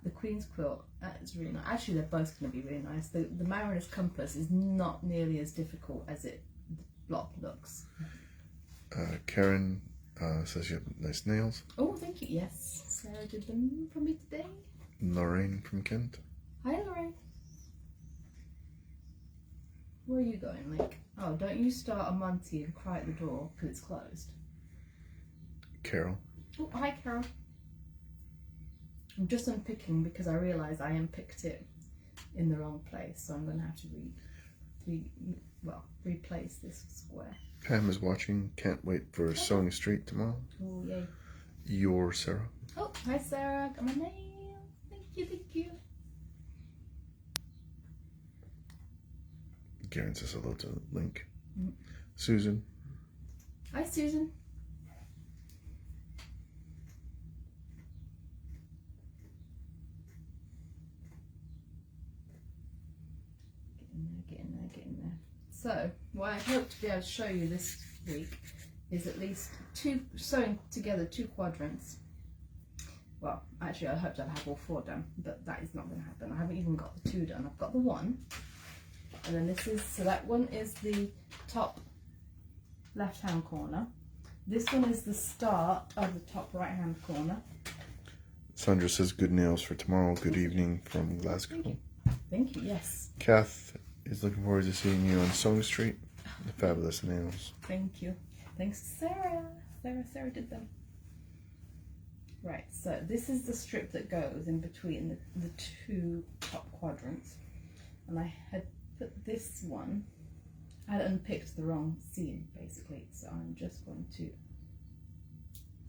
the Queen's quilt, it's really nice. Actually, they're both going to be really nice. The Mariner's Compass is not nearly as difficult as the block looks. Karen says you have nice nails. Oh, thank you. Yes, Sarah did them for me today. Lorraine from Kent. Hi, Lorraine. Where are you going, Link? Oh, don't you start a Monty and cry at the door because it's closed. Carol. Oh, hi, Carol. I'm just unpicking because I realise I unpicked it in the wrong place, so I'm going to have to replace this square. Pam is watching. Can't wait for Sewing Street tomorrow. Oh, yay. Your Sarah. Oh, hi, Sarah. Got my nail. Thank you, thank you. Karen says hello to Link. Mm. Susan. Hi, Susan. Get in there. So, what I hope to be able to show you this week is at least sewing together 2 quadrants. Well, actually, I hope to have all 4 done, but that is not going to happen. I haven't even got the 2 done. I've got the 1, and then so that one is the top left-hand corner. This one is the start of the top right-hand corner. Sandra says good nails for tomorrow. Good evening from Glasgow. Thank you, yes. Kath is looking forward to seeing you on Sewing Street. The fabulous nails. Thank you. Thanks, Sarah. Sarah did them. Right, so this is the strip that goes in between the 2 top quadrants. And I had put this one, I had unpicked the wrong seam basically, so I'm just going to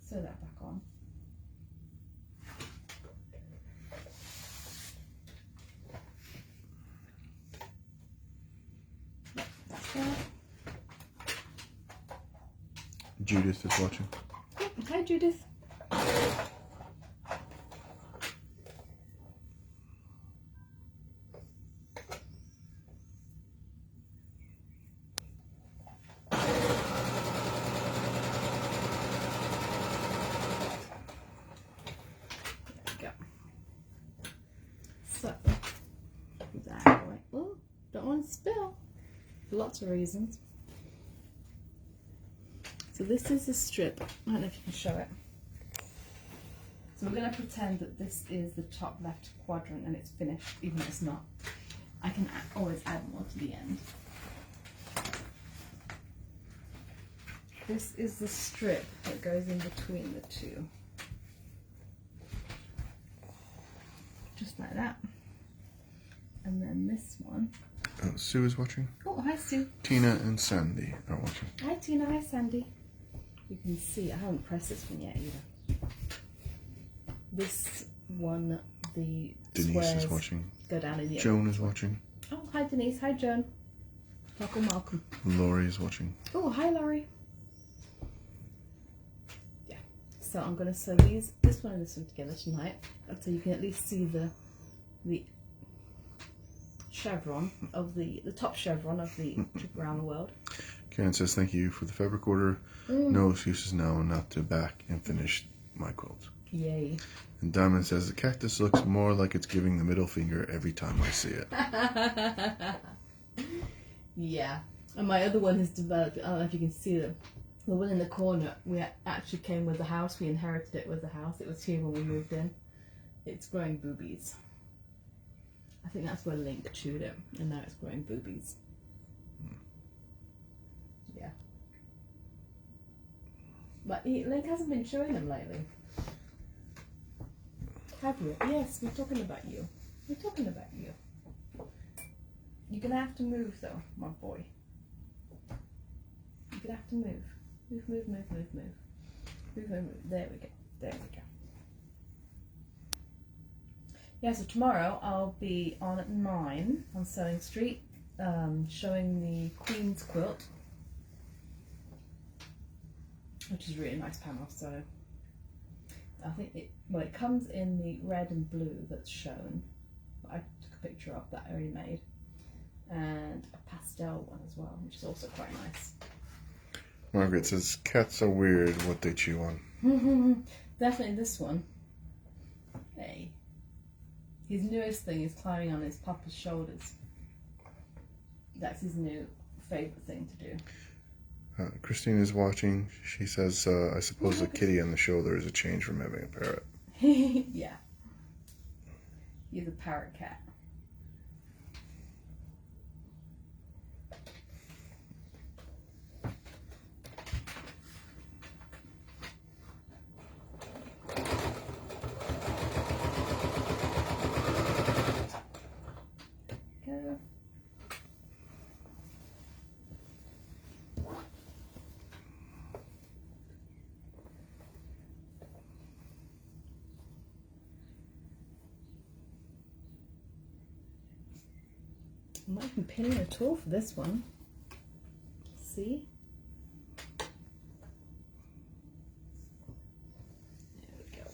sew that back on. That's that. Judith is watching. Hi, Judith. So, that way. Oh, don't want to spill. For lots of reasons. So this is a strip. I don't know if you can show it. So we're going to pretend that this is the top left quadrant and it's finished, even though it's not. I can always add more to the end. This is the strip that goes in between the 2. Just like that. And then this one. Oh, Sue is watching. Oh, hi, Sue. Tina and Sandy are watching. Hi, Tina. Hi, Sandy. You can see, I haven't pressed this one yet either. This one, the Denise is watching. Go down in the Joan is watching. Oh, hi, Denise. Hi, Joan. Welcome. Laurie is watching. Oh, hi, Laurie. Yeah. So I'm going to sew this one and this one together tonight, so you can at least see the chevron of the top chevron of the trip around the world. Karen says thank you for the fabric order. No excuses now not to back and finish my quilt. Yay. And Diamond says the cactus looks more like it's giving the middle finger every time I see it. Yeah. And my other one has developed, I don't know if you can see them. The one in the corner, we actually came with the house. We inherited it with the house. It was here when we moved in. It's growing boobies. I think that's where Link chewed it, and now it's growing boobies. Yeah. But Link hasn't been chewing them lately. Have you? Yes, we're talking about you. We're talking about you. You're gonna have to move though, my boy. You're gonna have to move. Move. There we go. Yeah, so tomorrow I'll be on at 9 on Sewing Street, showing the Queen's quilt, which is a really nice panel. So I think it comes in the red and blue that's shown. I took a picture of that I already made, and a pastel one as well, which is also quite nice. Margaret says cats are weird what they chew on. Definitely this one. Hey. His newest thing is climbing on his papa's shoulders. That's his new favourite thing to do. Christine is watching. She says, I suppose a kitty on the shoulder is a change from having a parrot. Yeah. He's a parrot cat. Go. I'm not even pinning at all for this one. See? There we go.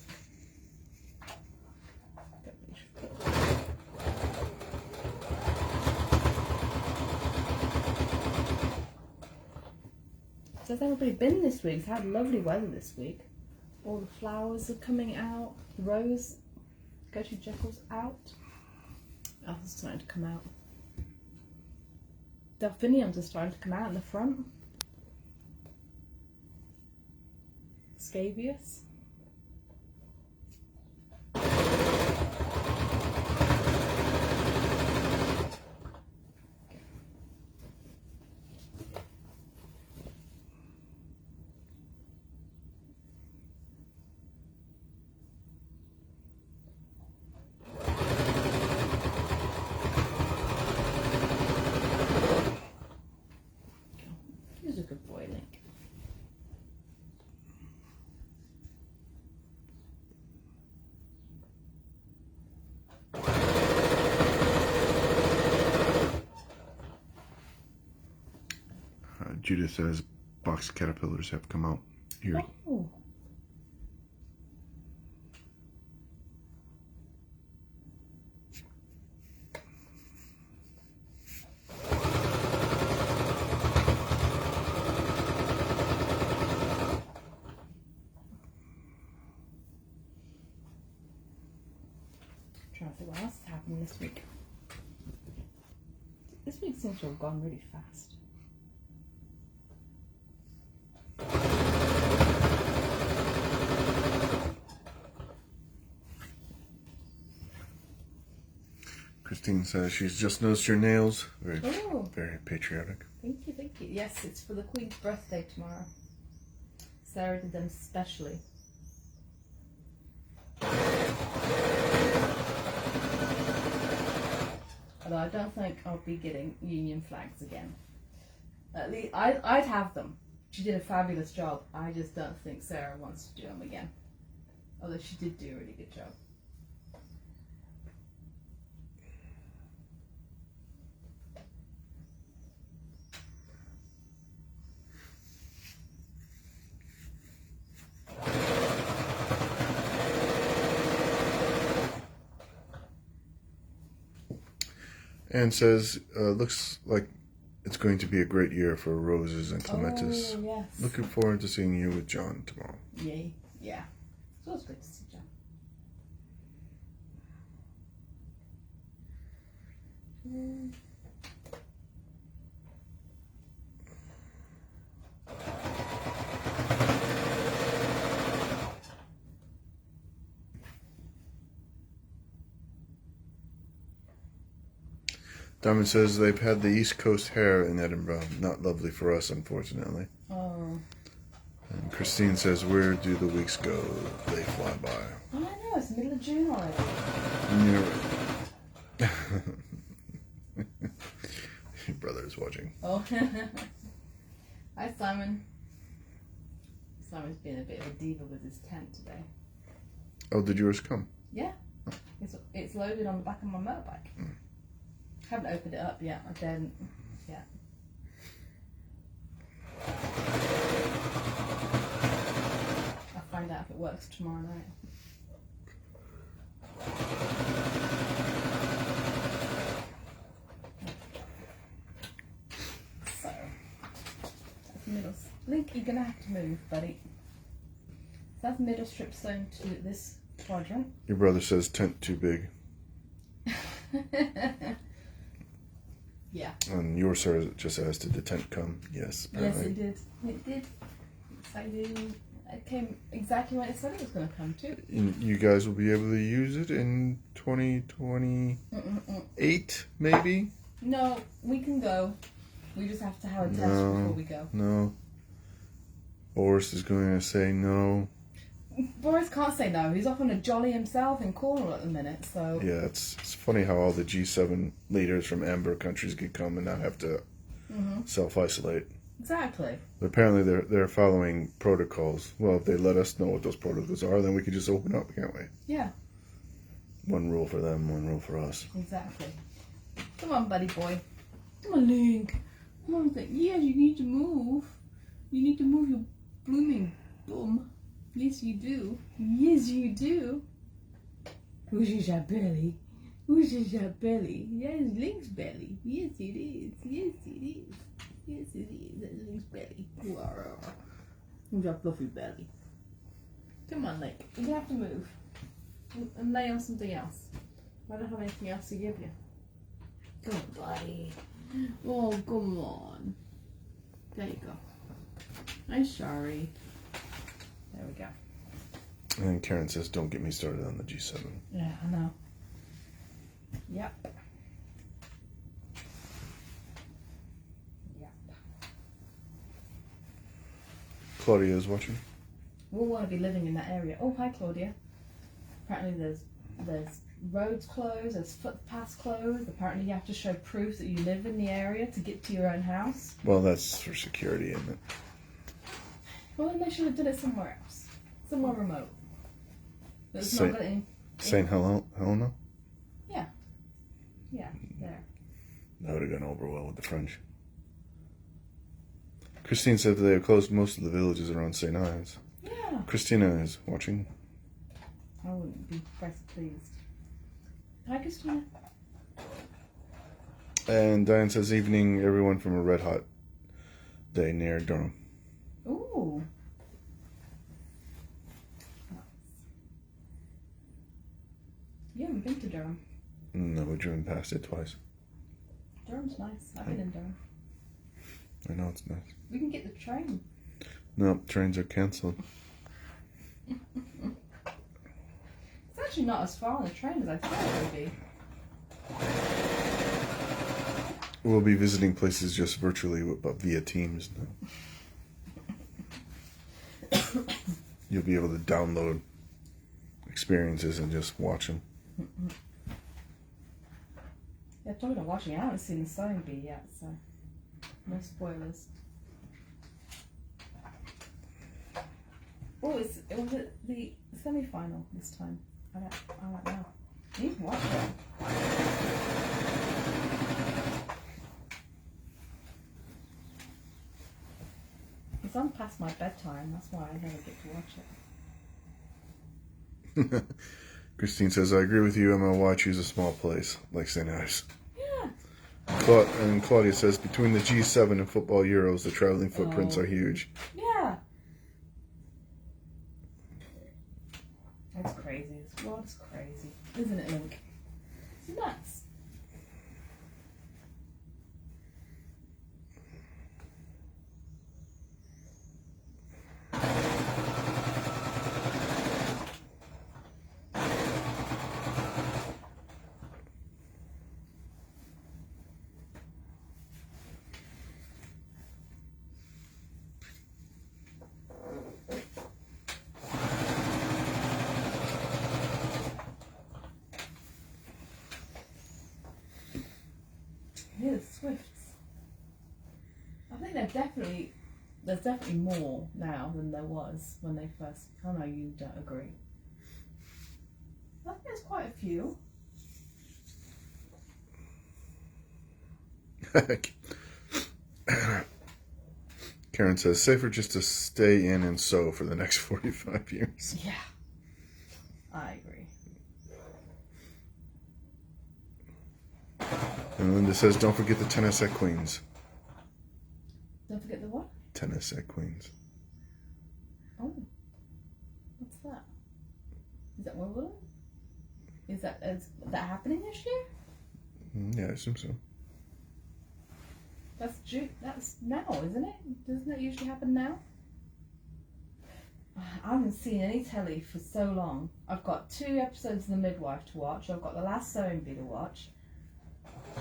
So how's everybody been this week? It's had lovely weather this week. All the flowers are coming out. The rose, Gertrude Jekyll's out. Else is starting to come out. Delphiniums are starting to come out in the front. Scabious. He's a good boy, Link. Judith says box caterpillars have come out here. Oh. Trying to think what else is happening this week. This week seems to have gone really fast. Christine says she's just noticed your nails. Very, Oh. very patriotic. Thank you, thank you. Yes, it's for the Queen's birthday tomorrow. Sarah did them specially. Although I don't think I'll be getting Union flags again. At least I'd have them. She did a fabulous job. I just don't think Sarah wants to do them again. Although she did do a really good job. And says, looks like it's going to be a great year for roses and clematis. Oh, yes. Looking forward to seeing you with John tomorrow. Yay. Yeah. It's always good to see John. Diamond says they've had the East Coast hair in Edinburgh. Not lovely for us, unfortunately. Oh. And Christine says, where do the weeks go? They fly by. I know, it's the middle of June already. Your brother is watching. Oh. Hi, Simon. Simon's been a bit of a diva with his tent today. Oh, did yours come? Yeah. It's loaded on the back of my motorbike. Haven't opened it up yet. I don't. Yeah. I'll find out if it works tomorrow night. So, that's the middle. Link, you're gonna have to move, buddy. So that's the middle strip sewn to this quadrant. Your brother says tent too big. Yeah. And yours sir just asked, did the tent come? Yes, apparently. Yes, it did. It did. Exciting. It came exactly when it said it was going to come too. You guys will be able to use it in 2028, maybe? No, we can go. We just have to have a test before we go. No. Boris is going to say no. Boris can't say no. He's off on a jolly himself in Cornwall at the minute, so... Yeah, it's funny how all the G7 leaders from Amber countries could come and not have to self-isolate. Exactly. But apparently they're following protocols. Well, if they let us know what those protocols are, then we could just open up, can't we? Yeah. One rule for them, one rule for us. Exactly. Come on, buddy boy. Come on, Link. Come on, Link. Yes, you need to move. You need to move your blooming bum. Yes, you do. Yes, you do. Which is your belly? Which is your belly? Yes, Link's belly. Yes, it is. Yes, it is. Yes, it is. That's Link's belly. Who's your fluffy belly? Come on, Link. You have to move. And lay on something else. I don't have anything else to give you. Come on, buddy. Oh, come on. There you go. I'm sorry. There we go. And Karen says, don't get me started on the G7. Yeah, I know. Yep. Yep. Claudia is watching. We'll want to be living in that area. Oh, hi, Claudia. Apparently there's roads closed, there's footpaths closed. Apparently you have to show proof that you live in the area to get to your own house. Well, that's for security, isn't it? Well, then they should have done it somewhere else. Somewhere remote. That's Say- not letting... St. Helena? Yeah, there. That would have gone over well with the French. Christine said that they have closed most of the villages around St. Ives. Yeah. Christina is watching. I wouldn't be best pleased. Hi, Christina. And Diane says, evening, everyone from a red hot day near Durham. Ooh. Nice. You haven't been to Durham. No, we driven past it twice. Durham's nice. I've been in Durham. I know, it's nice. We can get the train. No, trains are cancelled. It's actually not as far on the train as I thought it would be. We'll be visiting places just virtually, but via Teams now. You'll be able to download experiences and just watch them. Yeah, talking of watching, I haven't seen the spelling bee yet, so no spoilers. Oh, was it the semi-final this time? I don't know. I need to watch it. It's on past my bedtime, that's why I never get to watch it. Christine says, I agree with you, Emma. Why choose a small place like St. Ives? Yeah. And Claudia says, between the G7 and football Euros, the traveling footprints are huge. Yeah. It's crazy. This world is crazy. Isn't it, Link? It's nuts. Yeah, the Swifts. I think there's definitely more now than there was when they first. I know you don't agree. I think there's quite a few. Karen says, safer just to stay in and sew for the next 45 years. Yeah, I agree. And Linda says, don't forget the tennis at Queens. Don't forget the what? Tennis at Queens. Oh, what's that? Is that Wimbledon? Is that happening this year? Yeah, I assume so. That's June. That's now, isn't it? Doesn't that usually happen now? I haven't seen any telly for so long. I've got 2 episodes of The Midwife to watch. I've got The Last Sewing Bee to watch.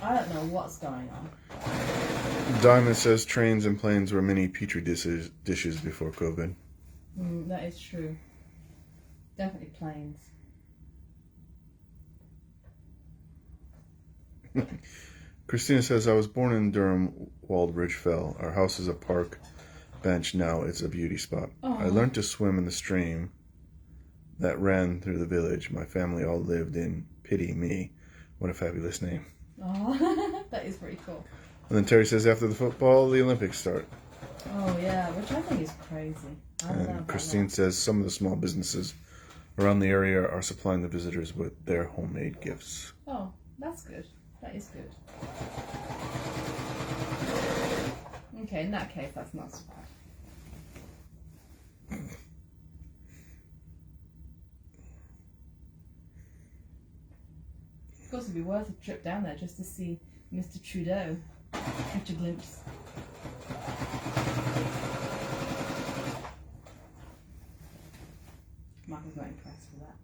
I don't know what's going on. Diamond says trains and planes were mini petri dishes before COVID. That is true. Definitely planes. Christina says, I was born in Durham, Waldridge Fell. Our house is a park bench now. It's a beauty spot. Aww. I learned to swim in the stream that ran through the village. My family all lived in Pity Me. What a fabulous name. Oh, that is pretty cool. And then Terry says, after the football, the Olympics start. Oh, yeah, which I think is crazy. I don't know And about Christine that. says, some of the small businesses around the area are supplying the visitors with their homemade gifts. Oh, that's good. That is good. Okay, in that case, that's not so bad. Of course, it'd be worth a trip down there just to see Mr. Trudeau. Catch a glimpse. Michael's not impressed with that.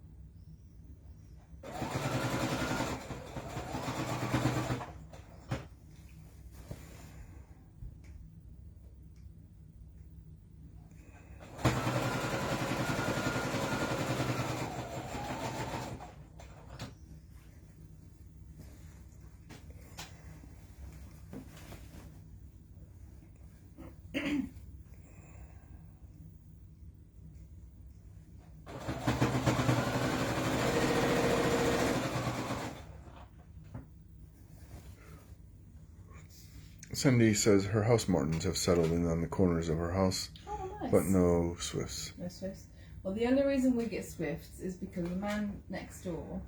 Cindy says her house martins have settled in on the corners of her house, Oh, nice. but no swifts. No Swifts. Well, the only reason we get Swifts is because the man next door,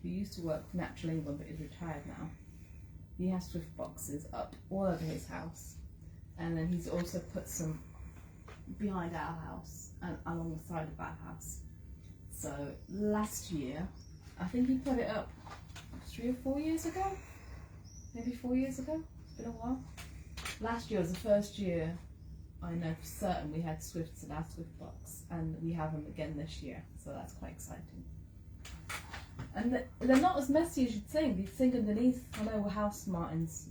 who used to work for Natural England but is retired now, he has Swift boxes up all over his house. And then he's also put some behind our house and along the side of our house. So last year, I think he put it up 3 or 4 years ago? Maybe 4 years ago? It's been a while. Last year was the first year I know for certain we had Swifts in our Swift box, and we have them again this year, so that's quite exciting. And they're not as messy as you'd think. You'd think underneath, I know house martins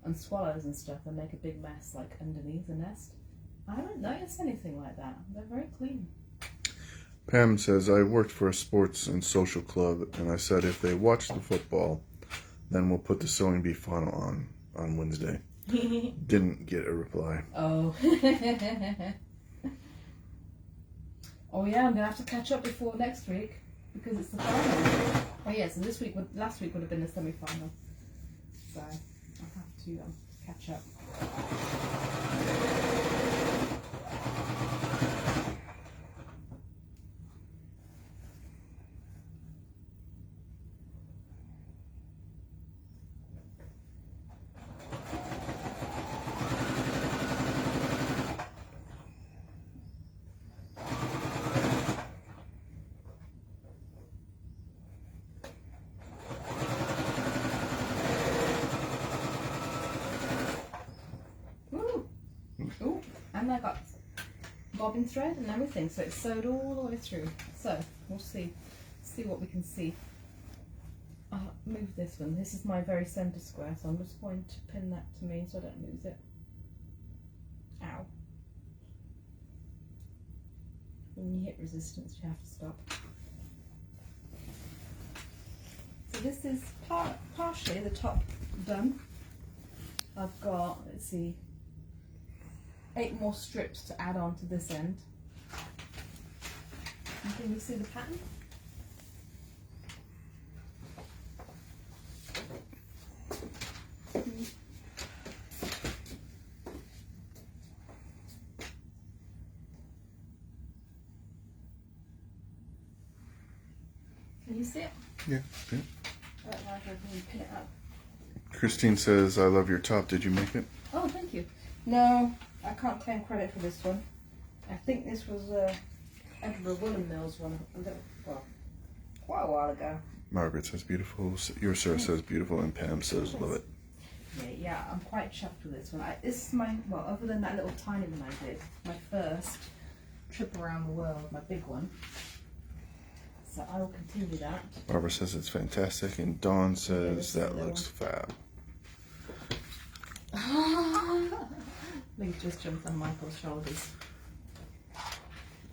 and swallows and stuff, they make a big mess like underneath the nest. I haven't noticed anything like that. They're very clean. Pam says, I worked for a sports and social club, and I said if they watch the football, then we'll put the sewing bee funnel on Wednesday. Didn't get a reply. Oh. Oh yeah, I'm gonna have to catch up before next week because it's the final. Oh yeah, so last week would have been the semi-final. So I'll have to catch up. Ooh, and I got bobbin thread and everything, so it's sewed all the way through. So we'll see what we can see. I'll move this one. This is my very centre square, so I'm just going to pin that to me so I don't lose it. Ow. When you hit resistance, you have to stop. So this is partially the top done. I've got, let's see, 8 more strips to add on to this end. And can you see the pattern? Can you see it? Yeah. I don't know if I can pin it up. Christine says, I love your top. Did you make it? Oh, thank you. No, I can't claim credit for this one. I think this was Edinburgh Woolen Mills one, quite a while ago. Margaret says beautiful. Your sir says beautiful, and Pam says love it. Yeah, I'm quite chuffed with this one. This is my, well, other than that little tiny one I did, my first trip around the world, my big one. So I will continue that. Barbara says it's fantastic, and Dawn says that looks fab. Lee just jumped on Michael's shoulders.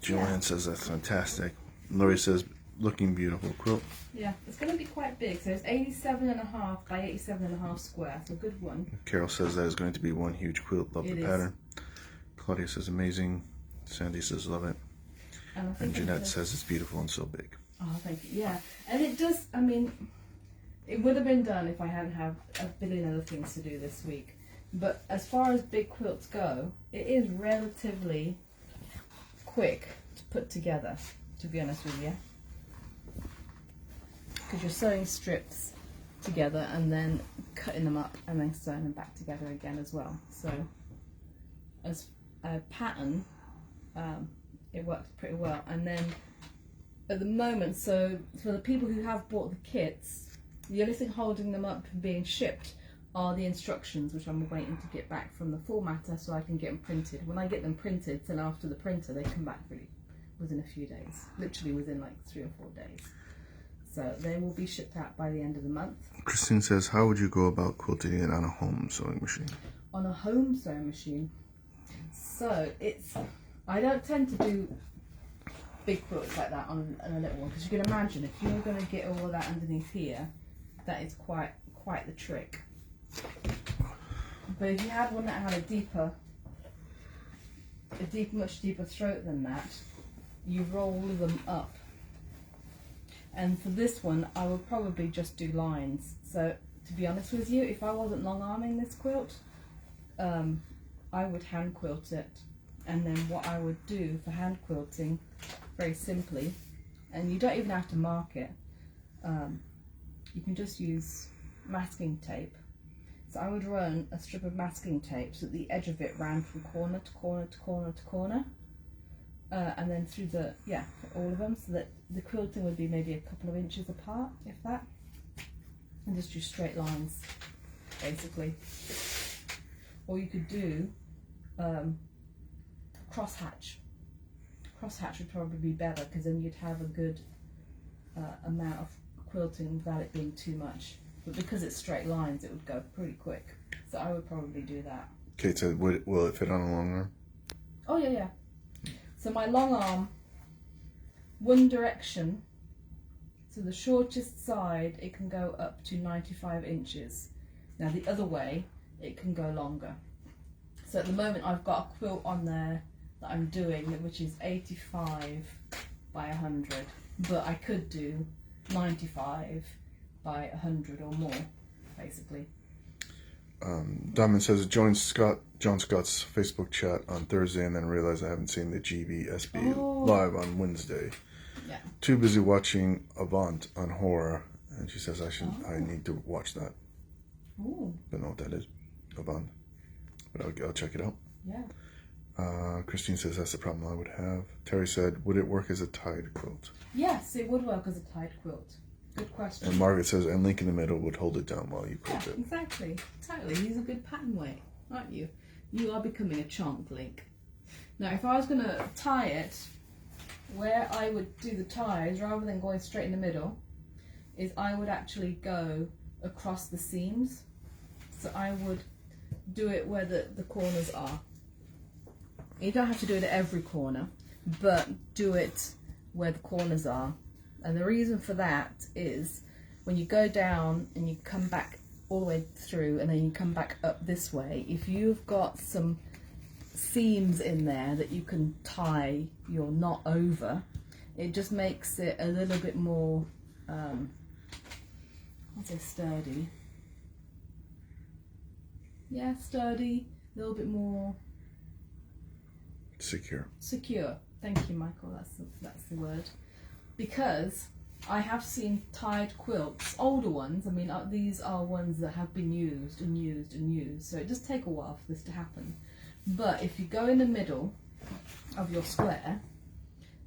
Joanne says that's fantastic. Lori says looking beautiful quilt. Yeah, it's going to be quite big. So it's 87.5 by 87.5 square. So a good one. Carol says that is going to be one huge quilt. Love the pattern. Claudia says amazing. Sandy says love it. And Jeanette says it's beautiful and so big. Oh, thank you. Yeah, and it does. I mean, it would have been done if I hadn't had a billion other things to do this week. But as far as big quilts go, it is relatively quick to put together, to be honest with you. Because you're sewing strips together and then cutting them up and then sewing them back together again as well. So as a pattern, it works pretty well. And then at the moment, so for the people who have bought the kits, the only thing holding them up from being shipped are the instructions, which I'm waiting to get back from the formatter so I can get them printed. When I get them printed, till after the printer, they come back really within a few days, literally within like 3 or 4 days. So they will be shipped out by the end of the month. Christine says, how would you go about quilting it on a home sewing machine? On a home sewing machine. So I don't tend to do big quilts like that on a little one, because you can imagine if you're going to get all of that underneath here, that is quite the trick. But if you had one that had much deeper throat than that, you roll them up. And for this one, I would probably just do lines. So to be honest with you, if I wasn't long arming this quilt, I would hand quilt it. And then what I would do for hand quilting, very simply, and you don't even have to mark it, you can just use masking tape. So I would run a strip of masking tape so that the edge of it ran from corner to corner to corner to corner, and then through for all of them, so that the quilting would be maybe a couple of inches apart, if that, and just do straight lines, basically. Or you could do crosshatch. Crosshatch would probably be better, because then you'd have a good amount of quilting without it being too much. But because it's straight lines, it would go pretty quick. So I would probably do that. Kate said, will it fit on a long arm? Oh, yeah. So my long arm, one direction, so the shortest side, it can go up to 95 inches. Now the other way, it can go longer. So at the moment, I've got a quilt on there that I'm doing, which is 85 by 100. But I could do 95 by 100 or more, basically. Diamond says, join John Scott's Facebook chat on Thursday and then realized I haven't seen the GBSB live on Wednesday. Yeah. Too busy watching Avant on horror, and she says I need to watch that. Ooh. Don't know what that is, Avant, but I'll check it out. Yeah. Christine says that's the problem I would have. Terry said, would it work as a tied quilt? Yes, it would work as a tied quilt. Good question. And Margaret says, and link in the middle would hold it down while you quilt it. Exactly. Totally. He's a good pattern weight, aren't you? You are becoming a chonk, Link. Now, if I was going to tie it, where I would do the ties, rather than going straight in the middle, is I would actually go across the seams. So I would do it where the corners are. You don't have to do it at every corner, but do it where the corners are. And the reason for that is when you go down and you come back all the way through and then you come back up this way, if you've got some seams in there that you can tie your knot over, it just makes it a little bit more, I'd say sturdy. Yeah, sturdy, a little bit more secure. Thank you, Michael, that's the word. Because I have seen tied quilts, older ones, I mean these are ones that have been used and used and used, so it does take a while for this to happen. But if you go in the middle of your square,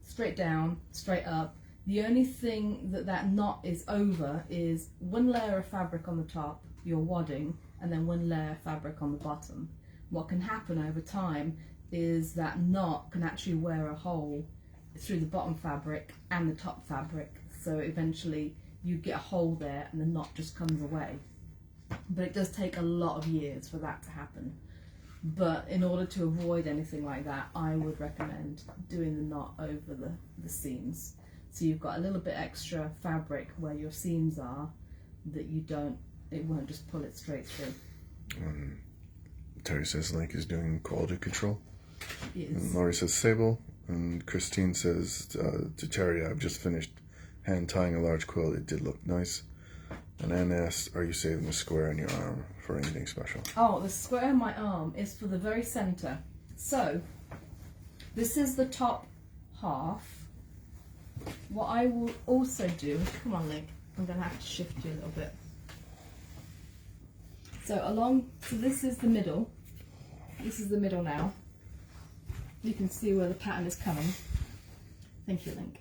straight down, straight up, The only thing that knot is over is one layer of fabric on the top, your wadding, and then one layer of fabric on the bottom. What can happen over time is that knot can actually wear a hole through the bottom fabric and the top fabric, so eventually you get a hole there and the knot just comes away. But it does take a lot of years for that to happen. But in order to avoid anything like that, I would recommend doing the knot over the seams. So you've got a little bit extra fabric where your seams are, that it won't just pull it straight through. Terry says Link is doing quality control. Yes. And Laurie says Sable. And Christine says to Terry, I've just finished hand tying a large quilt. It did look nice. And Anne asked, are you saving the square on your arm for anything special? Oh, the square on my arm is for the very centre. So, this is the top half. What I will also do, come on Link, I'm going to have to shift you a little bit. So this is the middle. This is the middle now. You can see where the pattern is coming. Thank you, Link.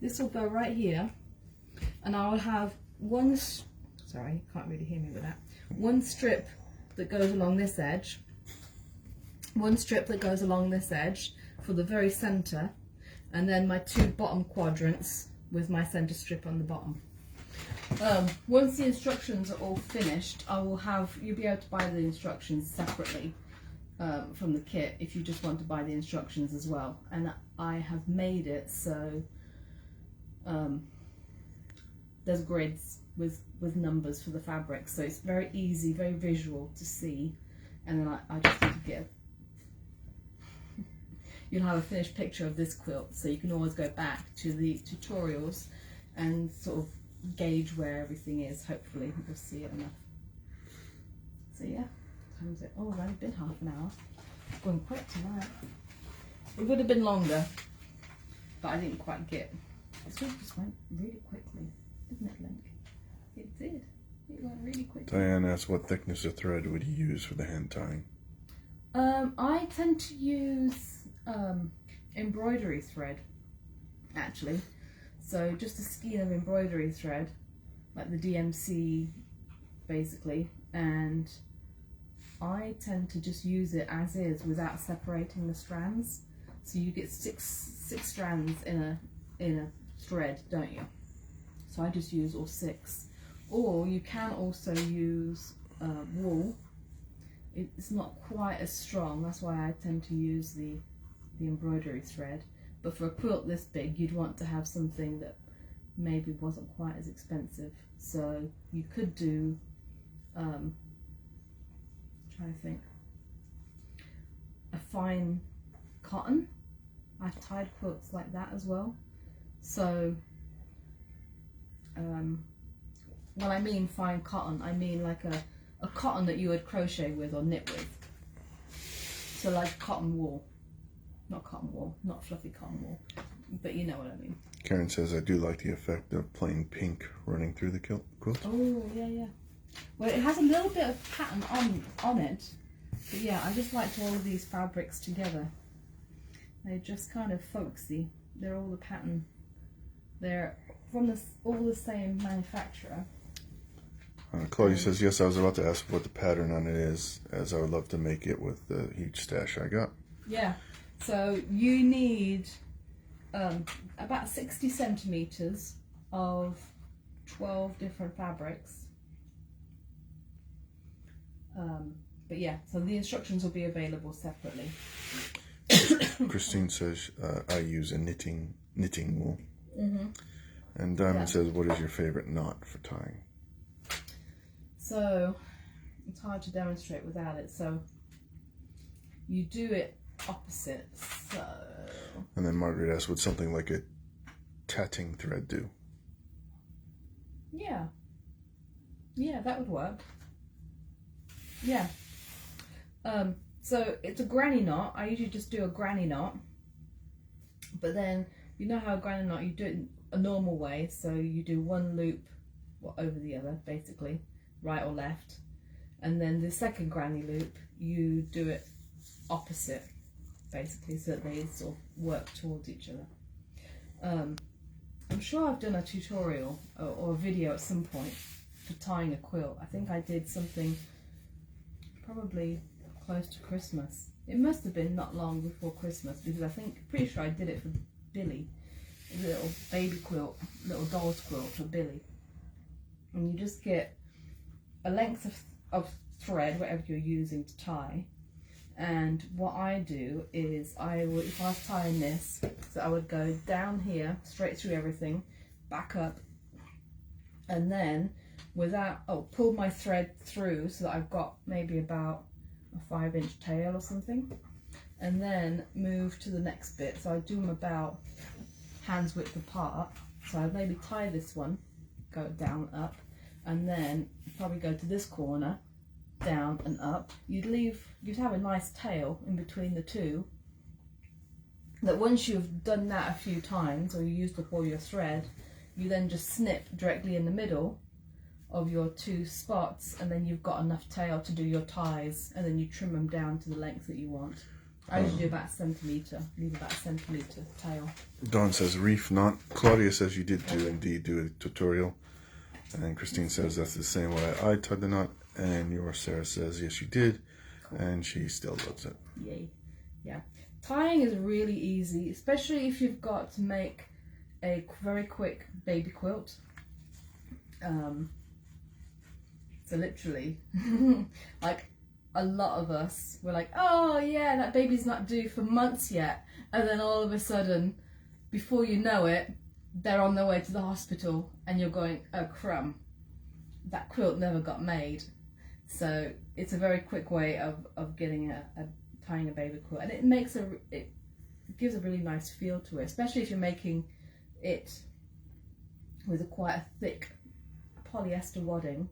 This will go right here, and I will have sorry, you can't really hear me with that. One strip that goes along this edge, one strip that goes along this edge for the very centre, and then my two bottom quadrants with my centre strip on the bottom. Once the instructions are all finished, you'll be able to buy the instructions separately from the kit if you just want to buy the instructions as well. And I have made it so there's grids with numbers for the fabric, so it's very easy, very visual to see. And then I just need to get you'll have a finished picture of this quilt, so you can always go back to the tutorials and sort of gauge where everything is. Hopefully you'll see it enough. So yeah, time is it? Oh, it's only been half an hour. It's going quick tonight. It would have been longer, but I didn't quite get. This week just went really quickly, didn't it, Link? It did. It went really quickly. Diane asked, what thickness of thread would you use for the hand tying? I tend to use embroidery thread, actually. So just a skein of embroidery thread, like the DMC, basically, and I tend to just use it as is without separating the strands. So you get six strands in a thread, don't you? So I just use all 6. Or you can also use wool. It's not quite as strong, that's why I tend to use the embroidery thread. But for a quilt this big, you'd want to have something that maybe wasn't quite as expensive. So you could do, trying to think, a fine cotton. I've tied quilts like that as well. So, when I mean fine cotton, I mean like a cotton that you would crochet with or knit with. So like cotton wool. Not cotton wool, not fluffy cotton wool, but you know what I mean. Karen says, I do like the effect of plain pink running through the quilt. Oh, yeah, yeah. Well, it has a little bit of pattern on it, but yeah, I just liked all of these fabrics together. They're just kind of folksy. They're all the pattern. They're from all the same manufacturer. Claudia says, yes, I was about to ask what the pattern on it is, as I would love to make it with the huge stash I got. Yeah. So you need about 60 centimeters of 12 different fabrics. But yeah, so the instructions will be available separately. Christine says, I use a knitting wool. Mm-hmm. And Diamond says, what is your favorite knot for tying? So it's hard to demonstrate without it. So you do it opposite, so. And then Margaret asked, would something like a tatting thread do? Yeah. Yeah, that would work. Yeah. So it's a granny knot. I usually just do a granny knot. But then, you know how a granny knot, you do it a normal way. So you do one loop over the other, basically, right or left. And then the second granny loop, you do it opposite, basically, so that they sort of work towards each other. I'm sure I've done a tutorial or a video at some point for tying a quilt. I think I did something probably close to Christmas. It must have been not long before Christmas, because pretty sure I did it for Billy. A little baby quilt, little doll's quilt for Billy. And you just get a length of thread, whatever you're using to tie. And what I do is if I was tying this, so I would go down here, straight through everything, back up, and then pull my thread through so that I've got maybe about a 5-inch tail or something, and then move to the next bit. So I do them about hands width apart. So I'd maybe tie this one, go down, up, and then probably go to this corner, down and up. You'd have a nice tail in between the two, that once you've done that a few times, or you used up all your thread, you then just snip directly in the middle of your two spots, and then you've got enough tail to do your ties, and then you trim them down to the length that you want. I usually do about a centimetre, leave about a centimetre tail. Dawn says reef knot. Claudia says you did indeed do a tutorial. And Christine says that's the same way I tied the knot. And your Sarah says yes you did. Cool. And she still loves it. Yay. Yeah. Tying is really easy, especially if you've got to make a very quick baby quilt. So literally, like, a lot of us were like, oh yeah, that baby's not due for months yet. And then all of a sudden, before you know it, they're on their way to the hospital, and you're going, oh crumb, that quilt never got made. So it's a very quick way of getting tying a baby quilt, and it gives a really nice feel to it, especially if you're making it with quite a thick polyester wadding.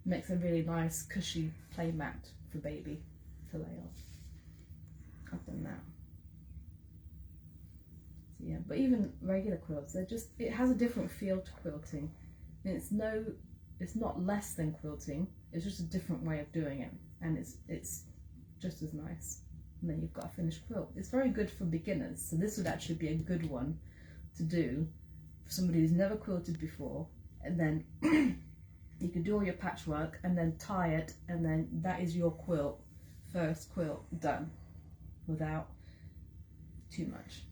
It makes a really nice cushy play mat for baby to lay on. I've done that. So yeah, but even regular quilts, it has a different feel to quilting. And it's not less than quilting, it's just a different way of doing it, and it's just as nice. And then you've got a finished quilt. It's very good for beginners, so this would actually be a good one to do for somebody who's never quilted before, and then you can do all your patchwork and then tie it, and then that is your first quilt done without too much.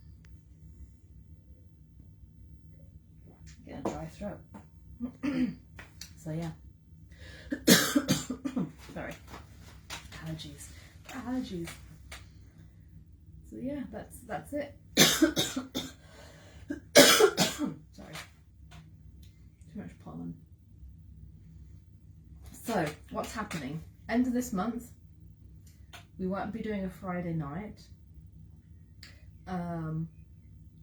Get a dry throat. So yeah. Sorry. Allergies. So yeah, that's it. Sorry. Too much pollen. So, what's happening? End of this month, we won't be doing a Friday night.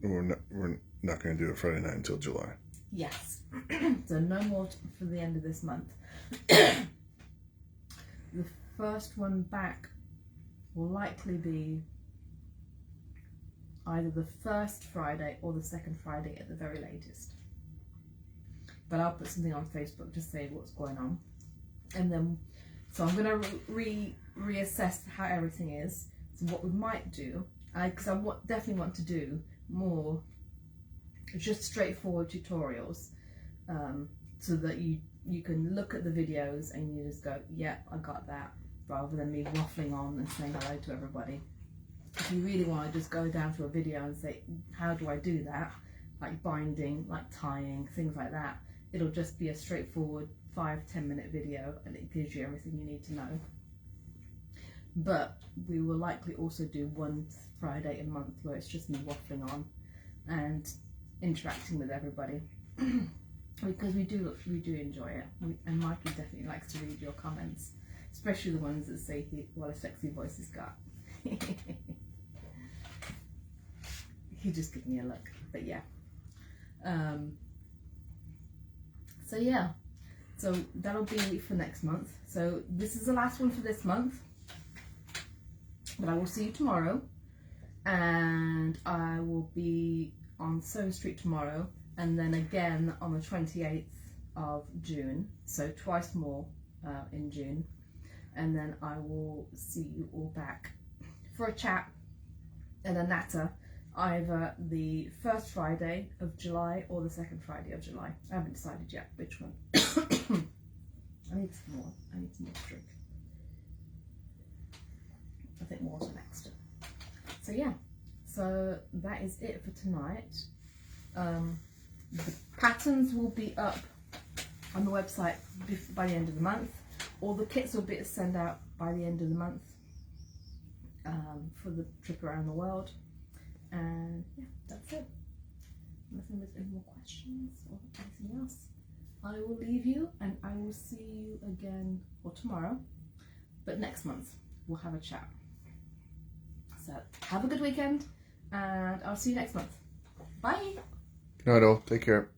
We're not going to do a Friday night until July. Yes. So no more for the end of this month. The first one back will likely be either the first Friday or the second Friday at the very latest. But I'll put something on Facebook to say what's going on. And then, so I'm going to reassess how everything is. So what we might do, because I definitely want to do more just straightforward tutorials, so that you can look at the videos and you just go, yeah, I got that, rather than me waffling on and saying hello to everybody. If you really want to just go down to a video and say, how do I do that, like binding, like tying, things like that, it'll just be a straightforward 5-10 minute video, and it gives you everything you need to know. But we will likely also do one Friday a month where it's just me waffling on and interacting with everybody. Because we do enjoy it, and Mikey definitely likes to read your comments, especially the ones that say what a sexy voice he's got. He just gives me a look, but yeah. So yeah, so that'll be for next month. So this is the last one for this month, but I will see you tomorrow, and I will be on Sewing Street tomorrow, and then again on the 28th of June, so twice more in June, and then I will see you all back for a chat and a natter either the first Friday of July or the second Friday of July. I haven't decided yet which one. I need some more to drink. I think water next. So yeah, so that is it for tonight. The patterns will be up on the website by the end of the month. All the kits will be sent out by the end of the month for the trip around the world. And yeah, that's it. Unless there's any more questions or anything else, I will leave you and I will see you again, or tomorrow, but next month we'll have a chat. So have a good weekend and I'll see you next month. Bye. Good night all. Take care.